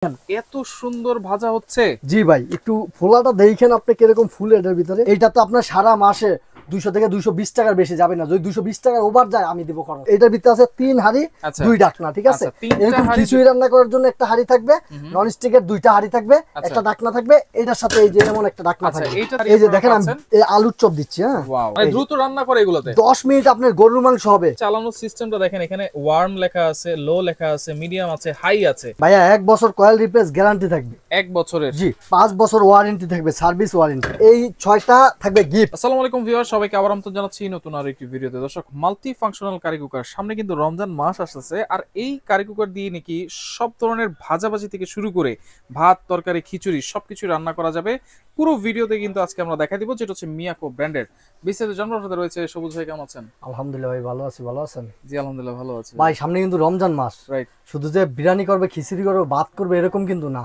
এত সুন্দর ভাজা হচ্ছে। জি ভাই, একটু ফোলাটা দেখেন আপনি কিরকম ফুল এটার ভিতরে। এটা তো আপনার সারা মাসে 200 থেকে 220 টাকার বেশি যাবে না। যদি 220 টাকার ওভার যায় আমি দিব খরচ। এটার ভিতরে আছে 3 হাঁড়ি 2 ডাকনা, ঠিক আছে? এরকম খিচুড়ি রান্না করার জন্য একটা হাঁড়ি থাকবে, নন স্টিকের 2টা হাঁড়ি থাকবে, একটা ডাকনা থাকবে। এটার সাথে এই যে এমন একটা ডাকনা থাকবে। এই যে দেখেন আমি এই আলুর চপ দিচ্ছি। হ্যাঁ, মানে দ্রুত রান্না করে এগুলোতে 10 মিনিট আপনার গরুর মাংস হবে। চালানোর সিস্টেমটা দেখেন, এখানে ওয়ার্ম লেখা আছে, লো লেখা আছে, মিডিয়াম আছে, হাই আছে। ভাইয়া 1 বছর কয়েল রিপ্লেস গ্যারান্টি থাকবে। 1 বছরের? জি, 5 বছর ওয়ারেন্টি থাকবে, সার্ভিস ওয়ারেন্টি। এই 6টা থাকবে গিফট। আসসালামু আলাইকুম ভিউয়ার, সবাইকে আবার আমন্ত্রণ জানাচ্ছি নতুন আর একটি ভিডিওতে। দর্শক, মাল্টি ফাংশনাল কারি কুকার, সামনে কিন্তু রমজান মাস আসছে, আর এই কারি কুকার দিয়ে নাকি সব ধরনের ভাজাভাজি থেকে শুরু করে ভাত, তরকারি, খিচুড়ি সবকিছু রান্না করা যাবে। পুরো ভিডিওতে কিন্তু আজকে আমরা দেখা দিব, যেটা হচ্ছে মিয়াকো ব্র্যান্ডের। বিস্তারিত জানার সাথে রয়েছে সবুজ ভাই। কেমন আছেন? আলহামদুলিল্লাহ ভাই, ভালো আছি। ভালো আছেন? জি আলহামদুলিল্লাহ ভালো আছি ভাই। সামনে কিন্তু রমজান মাস, রাইট। শুধু যে বিরিয়ানি করবে, খিচুড়ি করবে, ভাত করবে এরকম কিন্তু না।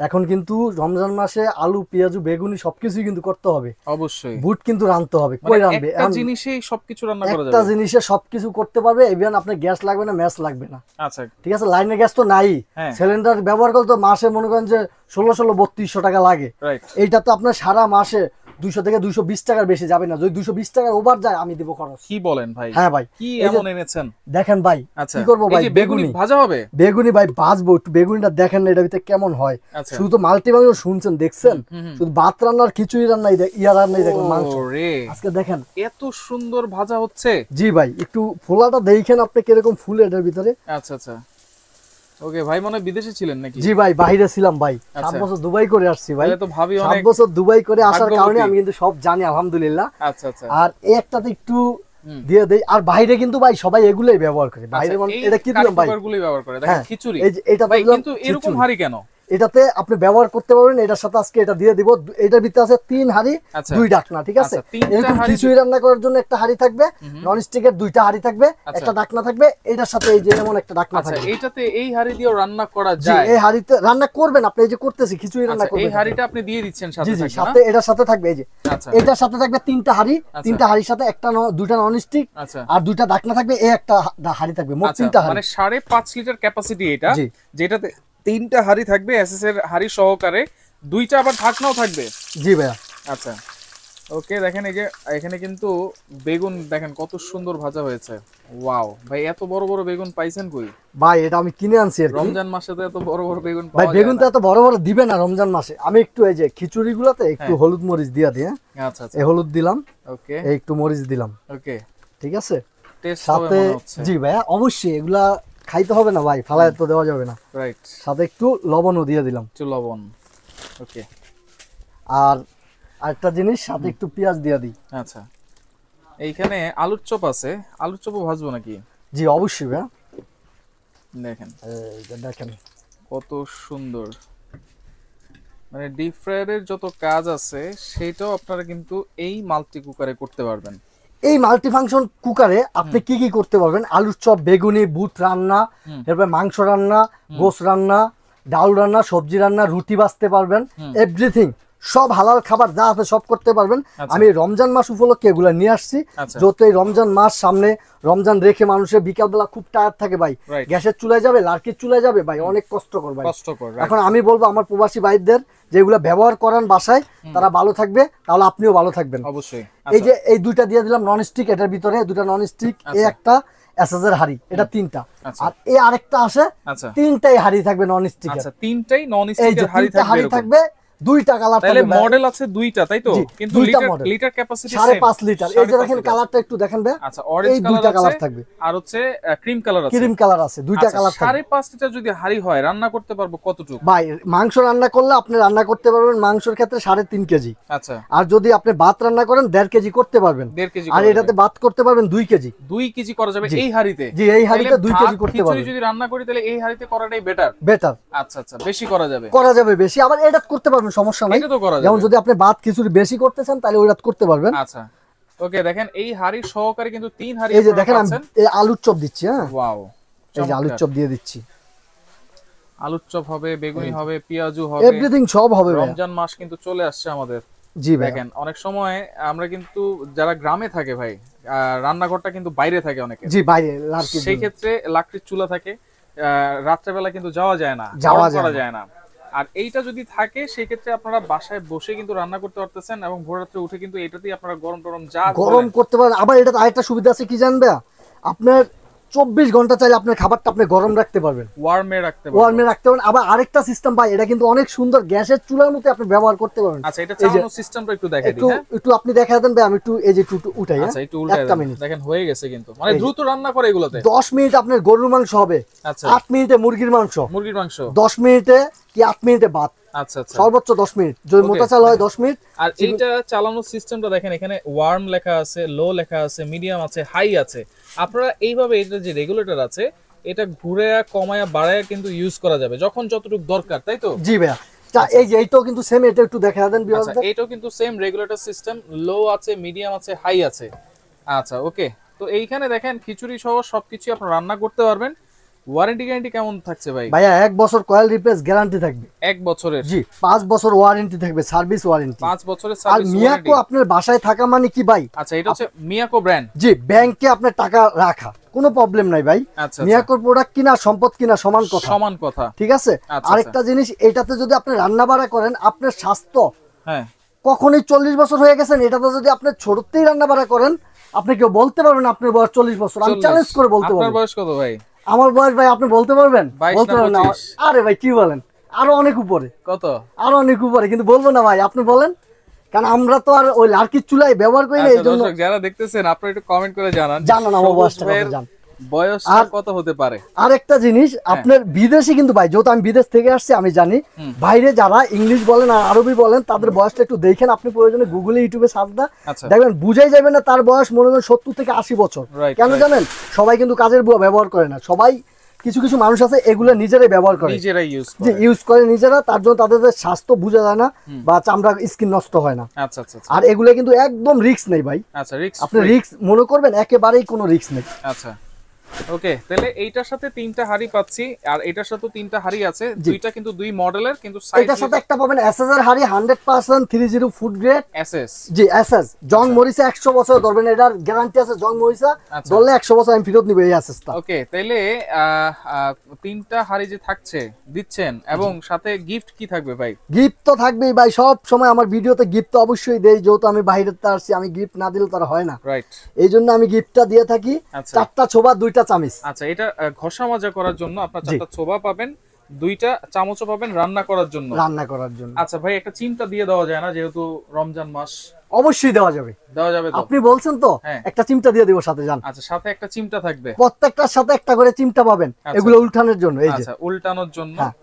এখন কিন্তু রমজান মাসে আলু, পেঁয়াজু, বেগুনি সবকিছুই কিন্তু করতে হবে। অবশ্যই বুট কিন্তু রানতে হবে। কই রানবে? একটা জিনিসেই সবকিছু রান্না করা যাবে, একটা জিনিসে সবকিছু করতে পারবে। ইভেন আপনার গ্যাস লাগবে না, ম্যাচ লাগবে না। আচ্ছা, ঠিক আছে? লাইনের গ্যাস তো নাই, সিলিন্ডার ব্যবহার করলে তো মাসে মনে করেন যে 1600-3200 টাকা লাগে। এইটা তো আপনার সারা মাসে 200 থেকে 220 টাকার বেশি যাবে না। যদি 220 টাকার ওভার যায় আমি দিব খরচ। কি বলেন ভাই? হ্যাঁ ভাই। কি এমন এনেছেন দেখেন ভাই, কি করব ভাই? বেগুনি ভাজা হবে। বেগুনি ভাই ভাজবো। একটু বেগুনিটা দেখেন এটার ভিতরে কেমন হয়। শুধু তো মাল্টি মাংস শুনছেন, দেখছেন? শুধু ভাত রান্নার, খিচুড়ি রান্নাই ইয়া রান্নাই দেখেন মাংস। আজকে দেখেন এত সুন্দর ভাজা হচ্ছে। জি ভাই, একটু ফোলাটা দেখেন আপনি কিরকম ফুল এটার ভিতরে। আচ্ছা আচ্ছা, ওকে ভাই। মনে বিদেশে ছিলেন নাকি? জি ভাই, বাইরে ছিলাম ভাই। 7 বছর দুবাই করে আসছি ভাই। তো ভাবি 7 অনেক বছর দুবাই করে আসার কারণে আমি কিন্তু সব জানি আলহামদুলিল্লাহ। আচ্ছা আচ্ছা। আর এই একটাতে একটু দিয়ে দেই। আর বাইরে কিন্তু ভাই সবাই এগুলাই ব্যবহার করে। বাইরে এটা কি দিলাম ভাই? এগুলাই ব্যবহার করে। দেখেন খিচুড়ি। এই যে এটা ভাই, কিন্তু এরকম হাড়ি কেন? এটাতে আপনি ব্যবহার করতে পারবেন। এটার সাথে আজকে এটা দিয়ে দিব। এটার ভিতরে আছে 3 হাঁড়ি 2 ডাকনা, ঠিক আছে? এরকম খিচুড়ি রান্না করার জন্য একটা হাঁড়ি থাকবে, নন স্টিকের 2টা হাঁড়ি থাকবে, একটা ডাকনা থাকবে। এটার সাথে এই যে এমন একটা ডাকনা থাকবে। এইটাতে এই হাঁড়ি দিয়েও রান্না করা যায়? এই হাঁড়িতে রান্না করবেন আপনি। এই যে করতেছি খিচুড়ি রান্না করবেন, এই হাঁড়িটা আপনি দিয়ে দিচ্ছেন সাথে? জি জি, সাথে এটার সাথে থাকবে। এই যে এটার সাথে থাকবে 3টা হাঁড়ি। 3টা হাঁড়ির সাথে একটা 2টা নন স্টিক আর 2টা ডাকনা থাকবে। এই একটা হাঁড়ি থাকবে, মোট 3টা হাঁড়ি। মানে 5.5 লিটার ক্যাপাসিটি এটা, যেটাতে 3টা হাঁড়ি থাকবে এসএস এর হাঁড়ি সহকারে, 2টা আবার ঢাকনাও থাকবে। জি ভাইয়া। আচ্ছা ওকে। দেখেন এই যে এখানে কিন্তু বেগুন দেখেন কত সুন্দর ভাজা হয়েছে। ওয়াও ভাই, এত বড় বড় বেগুন পাইছেন কই? ভাই এটা আমি কিনে আনছি। রমজান মাসে তো এত বড় বড় বেগুন পাওয়া যায়। ভাই বেগুন তো এত বড় বড় দিবে না রমজান মাসে। আমি একটু এই যে খিচুড়ি গুলাতে একটু হলুদ মরিচ দিয়া দিই। আচ্ছা আচ্ছা, এই হলুদ দিলাম, ওকে, এই একটু মরিচ দিলাম, ওকে, ঠিক আছে? টেস্ট হবে সাথে মনে হচ্ছে। জি ভাইয়া, অবশ্যই এগুলা খাইতে হবে না ভাই, ফালায় তো দেওয়া যাবে না। রাইট। সাথে একটু লবণও দিয়ে দিলাম, একটু লবণ, ওকে। আর আরেকটা জিনিস, সাথে একটু পেঁয়াজ দিয়ে দিই। আচ্ছা, এইখানে আলুর চপ আছে। আলুর চপও ভাজবো নাকি? জি অবশ্যই ভাইয়া। দেখেন দেখেন কত সুন্দর। মানে ডিপ ফ্রায়ারের যত কাজ আছে সেটাও আপনারা কিন্তু এই মাল্টি কুকারে করতে পারবেন। এই মাল্টি ফাংশন কুকারে আপনি কি কি করতে পারবেন? আলুর চপ, বেগুনি, বুট রান্না, এরপর মাংস রান্না, গোস রান্না, ডাল রান্না, সবজি রান্না, রুটি বাছতে পারবেন। এভরিথিং, সব হালাল খাবার যা আছে সব করতে পারবেন। আমি রমজান মাস উপলক্ষে এগুলো নিয়ে আসছি। যত এই রমজান মাস সামনে, রমজান রেখে মানুষের বিকালবেলা খুব টায়ার্ড থাকে ভাই, গ্যাসের চুলায় যাবে, লার্কির চুলায় যাবে ভাই, অনেক কষ্টকর ভাই। এখন আমি বলবো আমার প্রবাসী ভাইদের যেগুলো ব্যবহার করেন বাসায়, তারা ভালো থাকবে, তাহলে আপনিও ভালো থাকবেন অবশ্যই। এই যে এই 2টা দিয়ে দিলাম নন স্টিক, এটার ভিতরে 2টা নন স্টিক, এই একটা এসএস এর হাড়ি, এটা 3টা, আর এই আরেকটা আসে 3টাই হাড়ি থাকবে নন স্টিক। আচ্ছা, 3টাই নন স্টিকের হাড়ি থাকবে। 2টা কালার থাকবে। তাহলে মডেল আছে 2টা, তাই তো? কিন্তু লিটার ক্যাপাসিটি 5.5 লিটার। এই যে দেখেন কালারটা একটু দেখেন ভাই। আচ্ছা, অরেঞ্জ কালার থাকবে আর হচ্ছে ক্রিম কালার আছে। ক্রিম কালার আছে, 2টা কালার থাকবে। 5.5 লিটার যদি হাড়ি হয়, রান্না করতে পারবো কতটুকু ভাই? মাংস রান্না করলে আপনি রান্না করতে পারবেন মাংসের ক্ষেত্রে 3.5 কেজি। আচ্ছা, আর যদি আপনি ভাত রান্না করেন 1.5 কেজি করতে পারবেন। 1.5 কেজি। আর এটাতে ভাত করতে পারবেন 2 কেজি। 2 কেজি করা যাবে এই হাড়িতে? জি, এই হাড়িতে 2 কেজি করতে পারবেন। যদি রান্না করি তাহলে এই হাড়িতে করাটাই বেটার। আচ্ছা আচ্ছা, বেশি করা যাবে বেশি। আবার এটা করতে পারবেন, সমস্যা নাই। যেমন যদি আপনি ভাত খিচুড়ি বেশি করতে চান তাহলে ওইটা করতে পারবেন। আচ্ছা ওকে। দেখেন এই হাড়ি সহকারে কিন্তু 3 হাড়ি। এই যে দেখেন আমি এই আলুর চপ দিচ্ছি। হ্যাঁ, ওয়াও, এই যে আলুর চপ দিয়ে দিচ্ছি। আলুর চপ হবে, বেগুনি হবে, পেঁয়াজু হবে, এভরিথিং সব হবে। রমজান মাস কিন্তু চলে আসছে আমাদের। জি ভাই। দেখেন অনেক সময় আমরা কিন্তু যারা গ্রামে থাকে ভাই, রান্নাঘরটা কিন্তু বাইরে থাকে অনেকে। জি, বাইরে লাকড়ি, সেই ক্ষেত্রে লাকড়ির চুলা থাকে, রাত্রেবেলা কিন্তু যাওয়া যায় না, যাওয়া গরম করা যায় যায় না। আর এইটা যদি থাকে সেক্ষেত্রে আপনারা বাসায় বসে কিন্তু রান্না করতে পারতেছেন এবং ভোর রাত্রে উঠে কিন্তু এটাতেই আপনারা গরম টরম যা গরম করতে পারেন। আবার এটা আরেকটা সুবিধা আছে কি জানবে, আপনার 24 ঘন্টা চাইলে আপনার খাবারটা আপনি গরম রাখতে পারবেন, ওয়ার্মে রাখতে পারবেন। ওয়ার্মে রাখতে পারবেন। আবার আরেকটা সিস্টেম ভাই, এটা কিন্তু অনেক সুন্দর, গ্যাসের চুলার মতো আপনি ব্যবহার করতে পারবেন। আচ্ছা, এটা চালানো সিস্টেমটা একটু দেখাই দিই। হ্যাঁ, একটু আপনি দেখায় দেন ভাই, আমি একটু এই যে একটু উঠাই। আচ্ছা, একটু উল্টাই একটা দেন। মিনিট দেখেন হয়ে গেছে কিন্তু, মানে দ্রুত রান্না করে এগুলোতে। 10 মিনিট আপনার গরুর মাংস হবে, আচ্ছা, 8 মিনিটে মুরগির মাংস, মুরগির মাংস 10 মিনিটে কি 8 মিনিটে ভাত। আচ্ছা আচ্ছা, সর্বোচ্চ 10 মিনিট, যদি মোটা চাল হয় 10 মিনিট। আর এইটা চালানোর সিস্টেমটা দেখেন, এখানে ওয়ার্ম লেখা আছে, লো লেখা আছে, মিডিয়াম আছে, হাই আছে। আপনারা এইভাবে এটা যে রেগুলেটর আছে এটা ঘুরে কমায়া বাড়ায়া কিন্তু ইউজ করা যাবে যখন যতটুকু দরকার, তাই তো? জি ভাইয়া। এই যে এইটাও কিন্তু সেম, এটা একটু দেখা দেন আচ্ছা, ভিউয়ারদের। এইটাও কিন্তু সেম রেগুলেটর সিস্টেম, লো আছে, মিডিয়াম আছে, হাই আছে। আচ্ছা, ওকে। তো এইখানে দেখেন খিচুড়ি সহ সবকিছু আপনারা রান্না করতে পারবেন। ওয়ারেন্টি গ্যারান্টি কেমন থাকছে ভাই? ভাইয়া 1 বছর কয়েল রিপ্লেস গ্যারান্টি থাকবে। 1 বছরের? জি, 5 বছর ওয়ারেন্টি থাকবে, সার্ভিস ওয়ারেন্টি। 5 বছরের আর সার্ভিস ওয়ারেন্টি। মিয়াকো আপনার বাসায় থাকা মানে কি ভাই? আচ্ছা, এটা হচ্ছে মিয়াকো ব্র্যান্ড। জি, ব্যাংকে আপনার টাকা রাখা কোনো প্রবলেম নাই ভাই। আচ্ছা, মিয়াকোর প্রোডাক্ট কিনা সম্পদ কিনা সমান কথা, সমান কথা। ঠিক আছে। আচ্ছা, আরেকটা জিনিস, এটাতে যদি আপনি রান্না বাড়া করেন, আপনার স্বাস্থ্য হ্যাঁ, কখনোই 40 বছর হয়ে গেছেন, এটাতে যদি আপনি ছোটতেই রান্না বাড়া করেন, আপনি কেউ বলতে পারবেন আপনার বয়স 40 বছর। আমি 40 চ্যালেঞ্জ করে বলতে আপনার পারবো। বয়স কত ভাই? আমার বয়স ভাই আপনি বলতে পারবেন? 22 বলতে না পারবেন না? 25? আরে ভাই কি বলেন, আরো অনেক উপরে, কত? আরো অনেক উপরে, কিন্তু বলবো না ভাই, আপনি বলেন। কারণ আমরা তো আর ওই লার্কির চুলাই ব্যবহার করি না, আচ্ছা, এই জন্য। দর্শক যারা দেখতেছেন আপনারা একটু কমেন্ট করে জানান জানান আমার বয়সটা কত, জান। বয়সটা কত হতে পারে। আরেকটা জিনিস, আপনার বিদেশি কিন্তু ভাই, যেহেতু আমি বিদেশ থেকে আসছি আমি জানি, বাইরে যারা ইংলিশ বলেন আর আরবি বলেন তাদের বয়সটা একটু দেখেন। আপনি প্রয়োজনে গুগলে ইউটিউবে সার্চ দেন, আচ্ছা, দেখবেন বুঝাই যাবে না তার বয়স মনে করেন 70 থেকে 80 বছর। Right, কেন right. জানেন? সবাই কিন্তু কাজের বুয়া ব্যবহার করে না, সবাই কিছু কিছু মানুষ আছে এগুলো নিজেরাই ব্যবহার করে, নিজেরাই ইউজ যে করে। ইউজ করে নিজেরা, তার জন্য তাদের স্বাস্থ্য বোঝা যায় না বা চামড়া স্কিন নষ্ট হয় না। আচ্ছা আচ্ছা আচ্ছা, আর এগুলো কিন্তু একদম রিস্ক নেই ভাই। আচ্ছা, রিস্ক আপনি রিস্ক মনে করবেন, একেবারেই কোনো রিস্ক নেই। আচ্ছা, ওকে। তাহলে এইটার সাথে 3টা হাড়ি পাচ্ছি, আর এটার সাথে 3টা হাড়ি আছে, দুইটা কিন্তু দুই মডেলের, কিন্তু সাইজ এটার সাথে একটা পাবেন এসএস এর হাড়ি 100% 30 ফুড গ্রেড এসএস। জি, এসএস জং মরিচা 100 বছর ধরবেন, এটার গ্যারান্টি আছে। জং মরিচা আচ্ছা। ধরলে 100 বছর আমি ফেরত নিব এই এসএসটা। ওকে, তাহলে 3টা হাড়ি যে থাকছে দিচ্ছেন, এবং সাথে গিফট কি থাকবে ভাই? গিফট তো থাকবেই ভাই, সব সময় আমার ভিডিওতে গিফট তো অবশ্যই দেই, যেহেতু আমি বাইরের তে আসছি, আমি গিফট না দিলে তার হয় না। রাইট, এই জন্য আমি গিফটটা দিয়ে থাকি। আচ্ছা। 4টা ছোবা 2টা চামিচ। আচ্ছা, এটা ঘষা মাজা করার জন্য আপনার 4টা ছোবা পাবেন, 2টা চামচও পাবেন রান্না করার জন্য। রান্না করার জন্য। আচ্ছা ভাই, একটা চিমটা দিয়ে দেওয়া যায় না, যেহেতু রমজান মাস? অবশ্যই দেওয়া যাবে। দেওয়া যাবে তো? আপনি বলছেন তো, হ্যাঁ। একটা চিমটা দিয়ে দিব সাথে, জান। আচ্ছা, সাথে একটা চিমটা থাকবে, প্রত্যেকটার সাথে একটা করে চিমটা পাবেন, আচ্ছা, এগুলো উল্টানোর জন্য। এই যে আচ্ছা, উল্টানোর জন্য। হ্যাঁ,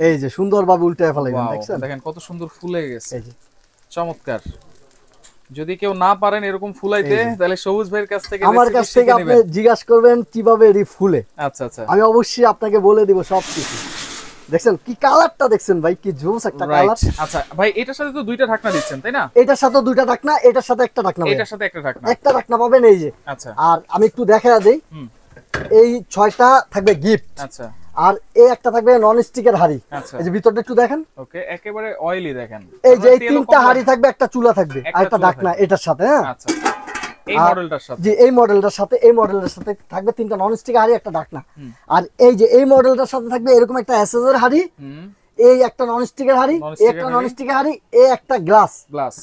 এই যে সুন্দরভাবে উল্টায় ফেলাইবেন, Wow, দেখছেন? দেখেন কত সুন্দর ফুলে গেছে, এই যে চমৎকার। যদি কেউ না পারেন এরকম ফুলাইতে, তাহলে সবুজ ভাইয়ের কাছ থেকে আমার কাছ রেসিপি থেকে শিখে আপনি নেবেন। জিজ্ঞাসা করবেন কিভাবে এটি ফুলে, আচ্ছা আচ্ছা, আমি অবশ্যই আপনাকে বলে দিব সবকিছু। দেখছেন কি কালারটা, দেখছেন ভাই কি জোস একটা রাইট। কালার। আচ্ছা ভাই, এটার সাথে তো 2টা ঢাকনা দিচ্ছেন, তাই না? এটার সাথে 2টা ঢাকনা, এটার সাথে একটা ঢাকনা পাবেন। এটার সাথে একটা ঢাকনা, একটা ঢাকনা পাবেন, এই যে। আচ্ছা আর আমি একটু দেখায়া দেই, হুম, এই 6টা থাকবে গিফট, আচ্ছা আর এই একটা থাকবে নন স্টিকের হাড়ি। আচ্ছা, এই যে ভিতরটা একটু দেখেন, ওকে, একেবারে অয়েলি দেখেন। এই যে এই তেলও কম 3টা হাড়ি থাকবে, একটা চুলা থাকবে, একটা আর একটা চুলা ঢাকনা থাকবে। এটার সাথে। হ্যাঁ, আচ্ছা, এই আর- মডেলটার সাথে। জি, এই মডেলটার সাথে, এই মডেলের সাথে থাকবে 3টা নন স্টিক হাড়ি, একটা ঢাকনা। আর এই যে এই মডেলটার সাথে থাকবে এরকম একটা এসএস এর হাড়ি, হুম, এই একটা নন স্টিকের হাড়ি, এই একটা নন স্টিকের হাড়ি, এই একটা গ্লাস গ্লাস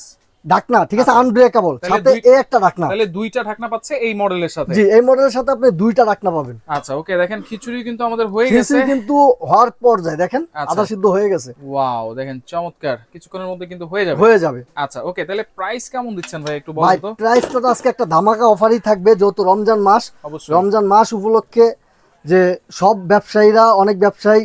ঢাকনা, ঠিক আছে, আনব্রেকেবল, তাহলে সাথে দুই- এই একটা ঢাকনা। তাহলে 2টা ঢাকনা পাচ্ছে এই মডেলের সাথে। জি, এই মডেলের সাথে আপনি 2টা ঢাকনা পাবেন। আচ্ছা, ওকে, দেখেন খিচুড়ি কিন্তু আমাদের হয়ে গেছে, খিচুড়ি কিন্তু হওয়ার পর্যায়ে দেখেন আচ্ছা। আধা সিদ্ধ হয়ে গেছে, ওয়াও, দেখেন চমৎকার, কিছুক্ষণের মধ্যে কিন্তু হয়ে যাবে। হয়ে যাবে। আচ্ছা, ওকে, তাহলে প্রাইস কেমন দিচ্ছেন ভাই একটু ভাই বলুন তো। প্রাইসটা তো আজকে একটা ধামাকা অফারই থাকবে, যেহেতু রমজান মাস। অবশ্যই। রমজান মাস উপলক্ষে যে সব ব্যবসায়ীরা, অনেক ব্যবসায়ী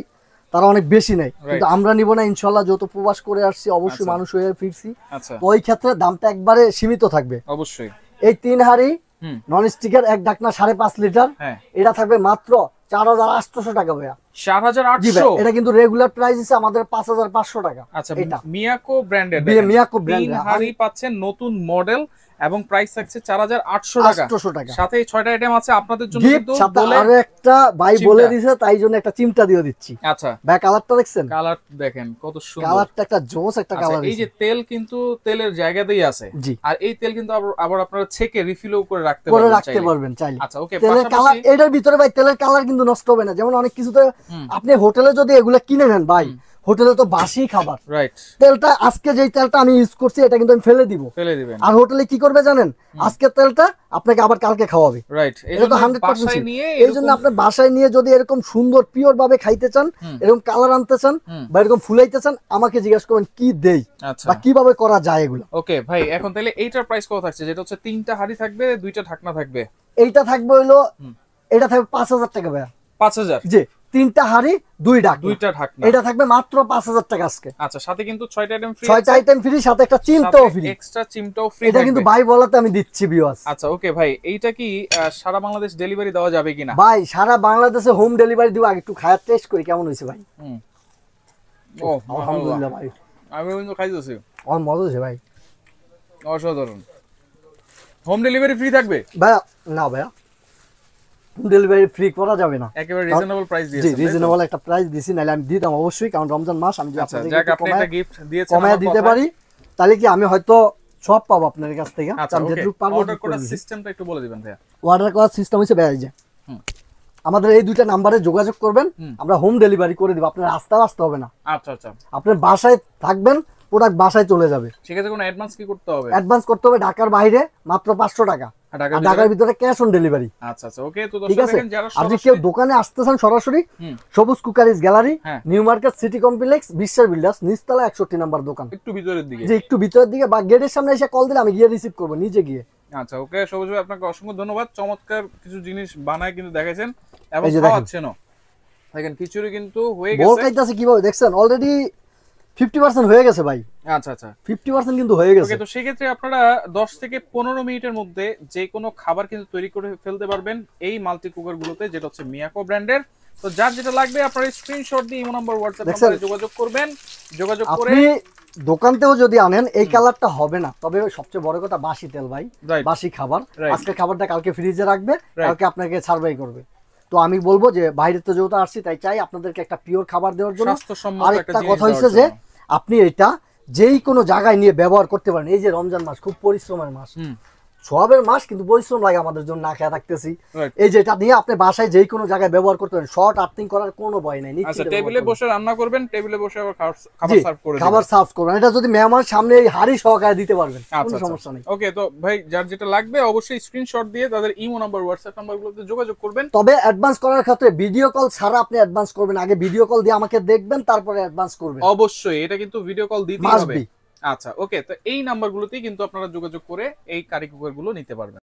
তারা অনেক বেশি নেয়, কিন্তু আমরা নিব না ইনশাল্লাহ, যত প্রবাস করে আসছি অবশ্যই আচ্ছা। মানুষ হয়ে ফিরছি, আচ্ছা, তো ওই ক্ষেত্রে দামটা একবারে সীমিত থাকবে। অবশ্যই। এই 3 হাড়ি হুম, নন স্টিকের এক ঢাকনা 5.5 লিটার, হ্যাঁ, এটা থাকবে মাত্র 4800 টাকা ভাইয়া। জি ভাই, 4800। এটা কিন্তু রেগুলার প্রাইস আছে আমাদের 5500 টাকা। আচ্ছা, এটা মিয়াকো ব্র্যান্ডের, মিয়াকো ব্র্যান্ডের হাড়ি পাচ্ছেন, নতুন মডেল, এবং প্রাইস থাকছে 4800 টাকা। 800 টাকা সাথে এই 6টা আইটেম আছে আপনাদের জন্য, গিফট, কিন্তু সাথে বলে। আরো একটা ভাই চিমটা। বলে দিয়েছে, তাই জন্য একটা চিমটা দিয়ে দিচ্ছি। আচ্ছা, ভাই কালারটা দেখছেন, কালার দেখেন কত সুন্দর। কালারটা একটা জোস একটা আচ্ছা, কালার। এই যে তেল কিন্তু তেলের জায়গাতেই আছে, জি, আর এই তেল কিন্তু আবার আপনারা ছেঁকে রিফিলও করে রাখতে করে পারবেন রাখতে চাইলে। পারবেন চাইলে। আচ্ছা, ওকে, তেলের কালার, এটার ভিতরে ভাই তেলের কালার কিন্তু নষ্ট হবে না, যেমন অনেক কিছুতে আপনি হোটেলে যদি এগুলো কিনে নেন ভাই, হোটেলে তো বাসি খাবার, রাইট, তেলটা আজকে যেই তেলটা আমি ইউজ করছি এটা কিন্তু আমি ফেলে দিব, ফেলে দিবেন। আর হোটেলে কি করবে জানেন, আজকের তেলটা আপনাকে আবার কালকে খাওয়াবে, রাইট। এটা তো 100% এই জন্য আপনার বাসায় নিয়ে যদি এরকম সুন্দর পিওর ভাবে খাইতে চান, এরকম কালার আনতে চান বা এরকম ফুলাইতে চান, আমাকে জিজ্ঞাসা করবেন কি দেই আচ্ছা বা কিভাবে করা যায় এগুলো। ওকে ভাই, এখন তাহলে এইটার প্রাইস কত থাকছে, যেটা হচ্ছে 3টা হাঁড়ি থাকবে 2টা ঢাকনা থাকবে? এইটা থাকবে হইলো, এটা থাকবে 5000 টাকা ভাইয়া। 5000? জি, 3টা হাঁড়ি 2টা ঢাকনা, এটা থাকবে মাত্র 5000 টাকা আজকে। আচ্ছা, সাথে কিন্তু 6টা আইটেম ফ্রি, 6টা আইটেম ফ্রি, সাথে একটা চিমটাও ফ্রি, এক্সট্রা চিমটাও ফ্রি, এটা কিন্তু ভাই বলাতে আমি দিচ্ছি ভিউয়ার্স। আচ্ছা ওকে ভাই, এইটা কি সারা বাংলাদেশ ডেলিভারি দেওয়া যাবে কিনা? ভাই সারা বাংলাদেশে হোম ডেলিভারি দিব, আগে একটু খায়ার টেস্ট করি কেমন হইছে ভাই। ও আলহামদুলিল্লাহ ভাই, আমি কিন্তু খাইতেছি, আমার মজা হয়েছে ভাই, অসাধারণ। হোম ডেলিভারি ফ্রি থাকবে ভাইয়া? না ভাইয়া, হোম ডেলিভারি ফ্রি করা যাবে না, একেবারে রিজনেবল প্রাইস জি দিয়েছেন। রিজনেবল একটা প্রাইস দিছি, নাহলে আমি দিতাম অবশ্যই, কারণ রমজান মাস, আমি যদি আচ্ছা আপনাদের যাক, একটু আপনি একটা গিফট দিয়েছেন, কমায় দিতে পারি, তাহলে কি আমি হয়তো সব পাবো আপনার কাছ থেকে। আচ্ছা আমি ওকে, যেটুকু পারবো অর্ডার করার সিস্টেমটা একটু বলে দিবেন ভাইয়া। অর্ডার করার সিস্টেম হচ্ছে ভাইয়া, এই যে আমাদের এই 2টা নাম্বারে যোগাযোগ করবেন, আমরা হোম ডেলিভারি করে দিব, আপনার রাস্তা আসতে হবে না, আচ্ছা আচ্ছা, আপনার বাসায় থাকবেন, প্রোডাক্ট বাসায় চলে যাবে। সেক্ষেত্রে কোনো অ্যাডভান্স কি করতে হবে? অ্যাডভান্স করতে হবে ঢাকার বাইরে মাত্র 500 টাকা, আর ঢাকার ভিতরে ক্যাশ অন ডেলিভারি। আচ্ছা আচ্ছা ওকে, তো ঠিক দর্শক আছে, দেখেন যারা আপনি কেউ দোকানে আসতেছেন সরাসরি, সবুজ কুকারিজ গ্যালারি, হ্যাঁ। নিউ মার্কেট সিটি কমপ্লেক্স, বিশ্বের বিল্ডার্স, নিচতলা 61 নাম্বার দোকান, একটু ভিতরের দিকে, যে একটু ভিতরের দিকে বা গেটের সামনে এসে কল দিলে আমি গিয়ে রিসিভ করবো নিজে গিয়ে। আচ্ছা ওকে, সবুজ ভাই আপনাকে অসংখ্য ধন্যবাদ, চমৎকার কিছু জিনিস বানায় কিন্তু দেখাইছেন এবং এই যে দেখেন। খাওয়াচ্ছেনও। দেখেন খিচুড়ি কিন্তু হয়ে বল গেছে। খাইতেছে কিভাবে দেখছেন, অলরেডি 50% হয়ে গেছে ভাই, আচ্ছা আচ্ছা 50% কিন্তু হয়ে গেছে। ওকে, তো সেক্ষেত্রে আপনারা 10 থেকে 15 মিনিটের মধ্যে যে কোনো খাবার কিন্তু তৈরি করে ফেলতে পারবেন এই মাল্টি কুকার গুলোতে, যেটা হচ্ছে মিয়াকো ব্র্যান্ডের। তো যার যেটা লাগবে আপনারা স্ক্রিনশট দিয়ে ইমো নাম্বার, হোয়াটসঅ্যাপ নম্বরে যোগাযোগ করবেন, যোগাযোগ করে আপনি দোকানতেও যদি আনেন এই কালারটা হবে না, তবে সবচেয়ে বড় কথা বাসি তেল ভাই, Right. বাসি খাবার, Right. আজকে খাবারটা কালকে ফ্রিজে রাখবে, Right. কালকে আপনাকে সার্ভাই করবে। তো আমি বলবো যে বাইরে তো যেহেতু আসছি, তাই চাই আপনাদেরকে একটা পিওর খাবার দেওয়ার জন্য। স্বাস্থ্যসম্মত আর একটা একটা জিনিস কথা হচ্ছে দেওয়ার যে জন্য। আপনি এটা যেই কোনো জায়গায় নিয়ে ব্যবহার করতে পারেন। এই যে রমজান মাস খুব পরিশ্রমের মাস, সবের মাস, কিন্তু পরিশ্রম লাগে আমাদের জন্য, না খেয়ে থাকতেছি। Right. এই যেটা নিয়ে আপনি বাসায় যেই কোনো জায়গায় ব্যবহার করতে পারেন, শর্ট আর্থিং করার কোনো ভয় নাই। আচ্ছা, টেবিলে বসে রান্না করবেন, টেবিলে বসে আবার খাবার জি, সার্ভ করে দিবেন। খাবার সার্ভ করবেন, এটা যদি মেহমান সামনে এই হাড়ি সহকারে দিতে পারবেন, কোনো আচ্ছা সমস্যা নেই। ওকে, তো ভাই যার যেটা লাগবে অবশ্যই স্ক্রিনশট দিয়ে তাদের ইমো নাম্বার, হোয়াটসঅ্যাপ নাম্বারগুলোতে যোগাযোগ করবেন। তবে অ্যাডভান্স করার ক্ষেত্রে ভিডিও কল ছাড়া আপনি অ্যাডভান্স করবেন, আগে ভিডিও কল দিয়ে আমাকে দেখবেন, তারপরে অ্যাডভান্স করবেন, অবশ্যই এটা কিন্তু ভিডিও কল দিতেই মাস্ট হবে। বি। আচ্ছা ওকে, তো এই নাম্বারগুলোতেই কিন্তু আপনারা যোগাযোগ করে এই কারি কুকার গুলো নিতে পারবেন।